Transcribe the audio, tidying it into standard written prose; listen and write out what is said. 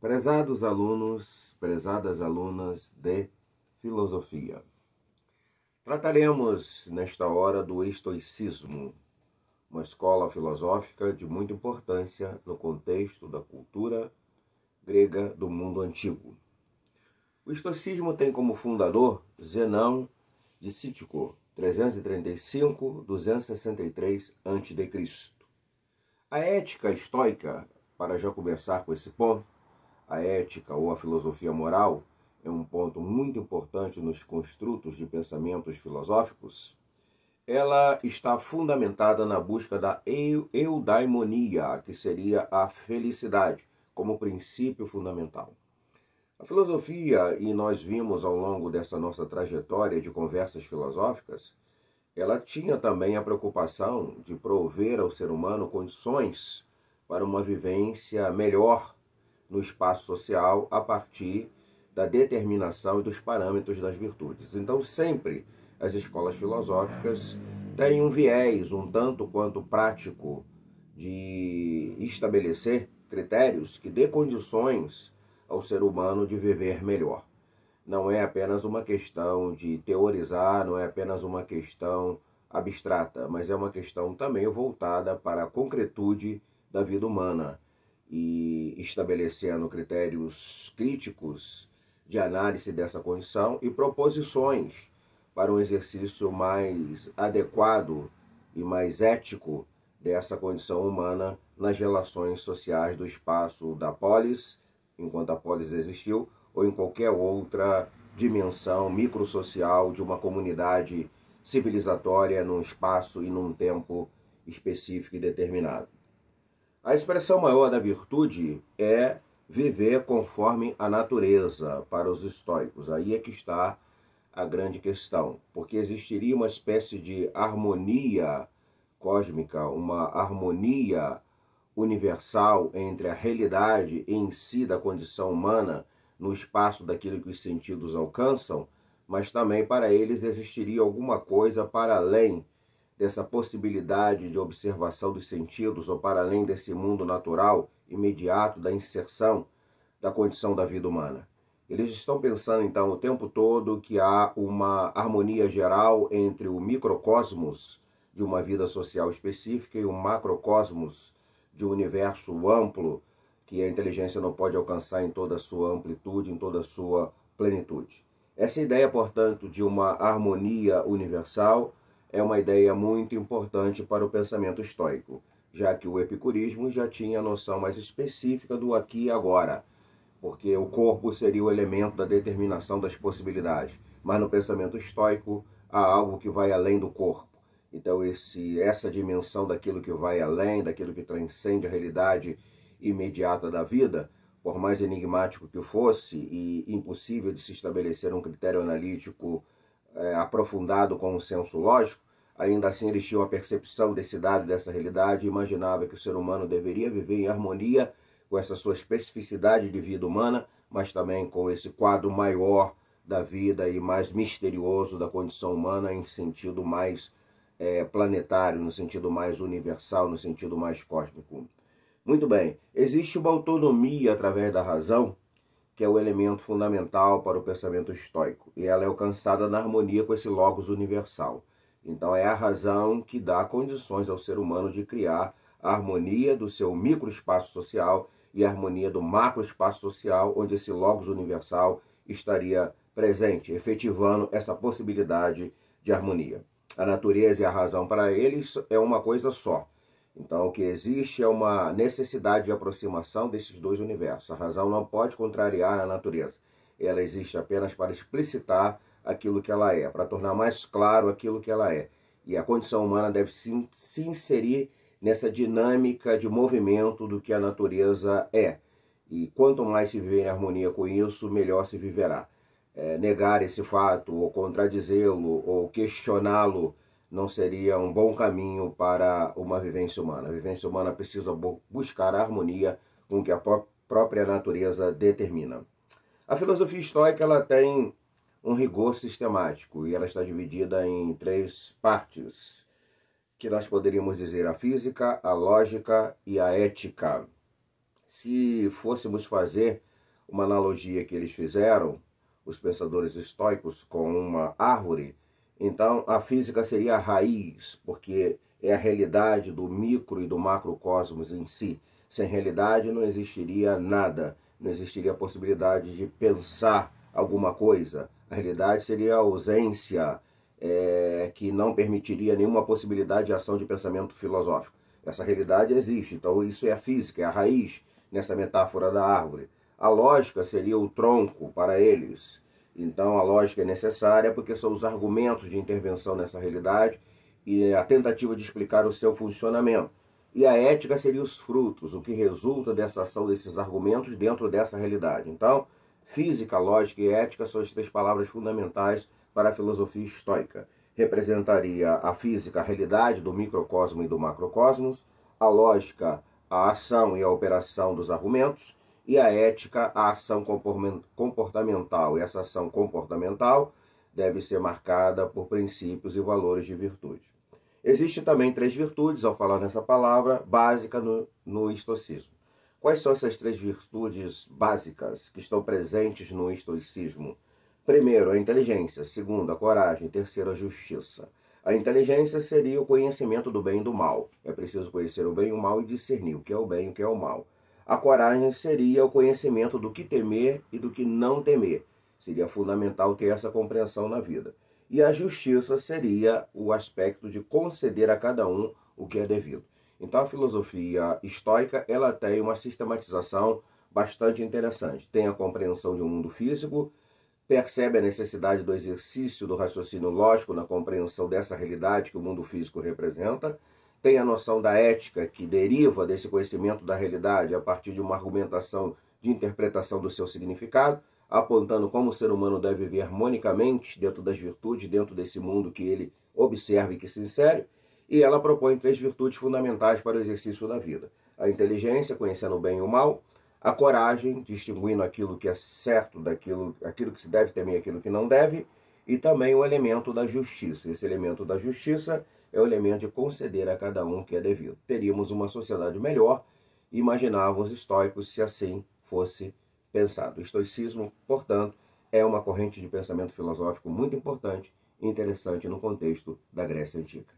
Prezados alunos, prezadas alunas de filosofia, trataremos nesta hora do estoicismo, uma escola filosófica de muita importância no contexto da cultura grega do mundo antigo. O estoicismo tem como fundador Zenão de Cítico, 335-263 a.C. A ética estoica, para já começar com esse ponto, a ética ou a filosofia moral é um ponto muito importante nos construtos de pensamentos filosóficos. Ela está fundamentada na busca da eudaimonia, que seria a felicidade, como princípio fundamental. A filosofia, e nós vimos ao longo dessa nossa trajetória de conversas filosóficas, ela tinha também a preocupação de prover ao ser humano condições para uma vivência melhor no espaço social a partir da determinação e dos parâmetros das virtudes. Então, sempre as escolas filosóficas têm um viés um tanto quanto prático de estabelecer critérios que dê condições ao ser humano de viver melhor. Não é apenas uma questão de teorizar, não é apenas uma questão abstrata, mas é uma questão também voltada para a concretude da vida humana e estabelecendo critérios críticos de análise dessa condição e proposições para um exercício mais adequado e mais ético dessa condição humana nas relações sociais do espaço da polis, enquanto a polis existiu, ou em qualquer outra dimensão microsocial de uma comunidade civilizatória num espaço e num tempo específico e determinado. A expressão maior da virtude é viver conforme a natureza para os estoicos. Aí é que está a grande questão, porque existiria uma espécie de harmonia cósmica, uma harmonia universal entre a realidade em si da condição humana no espaço daquilo que os sentidos alcançam, mas também para eles existiria alguma coisa para além dessa possibilidade de observação dos sentidos ou para além desse mundo natural imediato da inserção da condição da vida humana. Eles estão pensando então o tempo todo que há uma harmonia geral entre o microcosmos de uma vida social específica e o macrocosmos de um universo amplo que a inteligência não pode alcançar em toda a sua amplitude, em toda a sua plenitude. Essa ideia, portanto, de uma harmonia universal é uma ideia muito importante para o pensamento estoico, já que o epicurismo já tinha a noção mais específica do aqui e agora, porque o corpo seria o elemento da determinação das possibilidades, mas no pensamento estoico há algo que vai além do corpo. Então essa dimensão daquilo que vai além, daquilo que transcende a realidade imediata da vida, por mais enigmático que fosse e impossível de se estabelecer um critério analítico aprofundado com um senso lógico, ainda assim eles tinham a percepção desse dado, dessa realidade, e imaginava que o ser humano deveria viver em harmonia com essa sua especificidade de vida humana, mas também com esse quadro maior da vida e mais misterioso da condição humana em sentido mais planetário, no sentido mais universal, no sentido mais cósmico. Muito bem, existe uma autonomia através da razão, que é o elemento fundamental para o pensamento estoico, e ela é alcançada na harmonia com esse logos universal. Então é a razão que dá condições ao ser humano de criar a harmonia do seu microespaço social e a harmonia do macroespaço social, onde esse logos universal estaria presente, efetivando essa possibilidade de harmonia. A natureza e a razão para eles é uma coisa só. Então o que existe é uma necessidade de aproximação desses dois universos. A razão não pode contrariar a natureza. Ela existe apenas para explicitar aquilo que ela é, para tornar mais claro aquilo que ela é. E a condição humana deve se inserir nessa dinâmica de movimento do que a natureza é. E quanto mais se viver em harmonia com isso, melhor se viverá. Negar esse fato, ou contradizê-lo, ou questioná-lo, não seria um bom caminho para uma vivência humana. A vivência humana precisa buscar a harmonia com o que a própria natureza determina. A filosofia estoica ela tem um rigor sistemático e ela está dividida em 3 partes, que nós poderíamos dizer a física, a lógica e a ética. Se fôssemos fazer uma analogia que eles fizeram, os pensadores estoicos, com uma árvore. Então, a física seria a raiz, porque é a realidade do micro e do macrocosmos em si. Sem realidade não existiria nada, não existiria a possibilidade de pensar alguma coisa. A realidade seria a ausência, que não permitiria nenhuma possibilidade de ação de pensamento filosófico. Essa realidade existe, então isso é a física, é a raiz nessa metáfora da árvore. A lógica seria o tronco para eles. Então a lógica é necessária porque são os argumentos de intervenção nessa realidade e a tentativa de explicar o seu funcionamento. E a ética seria os frutos, o que resulta dessa ação desses argumentos dentro dessa realidade. Então, física, lógica e ética são as três palavras fundamentais para a filosofia estoica. Representaria a física, a realidade do microcosmo e do macrocosmos, a lógica, a ação e a operação dos argumentos, e a ética, a ação comportamental. E essa ação comportamental deve ser marcada por princípios e valores de virtude. Existem também três virtudes, ao falar nessa palavra, básica no estoicismo. Quais são essas três virtudes básicas que estão presentes no estoicismo? Primeiro, a inteligência. Segundo, a coragem. Terceiro, a justiça. A inteligência seria o conhecimento do bem e do mal. É preciso conhecer o bem e o mal e discernir o que é o bem e o que é o mal. A coragem seria o conhecimento do que temer e do que não temer. Seria fundamental ter essa compreensão na vida. E a justiça seria o aspecto de conceder a cada um o que é devido. Então a filosofia estoica ela tem uma sistematização bastante interessante. Tem a compreensão de um mundo físico, percebe a necessidade do exercício do raciocínio lógico na compreensão dessa realidade que o mundo físico representa, tem a noção da ética que deriva desse conhecimento da realidade a partir de uma argumentação de interpretação do seu significado, apontando como o ser humano deve viver harmonicamente dentro das virtudes, dentro desse mundo que ele observa e que se insere, e ela propõe três virtudes fundamentais para o exercício da vida. A inteligência, conhecendo o bem e o mal, a coragem, distinguindo aquilo que é certo daquilo que se deve temer e aquilo que não deve, e também o elemento da justiça. Esse elemento da justiça é o elemento de conceder a cada um o que é devido. Teríamos uma sociedade melhor, imaginavam os estoicos se assim fosse pensado. O estoicismo, portanto, é uma corrente de pensamento filosófico muito importante e interessante no contexto da Grécia Antiga.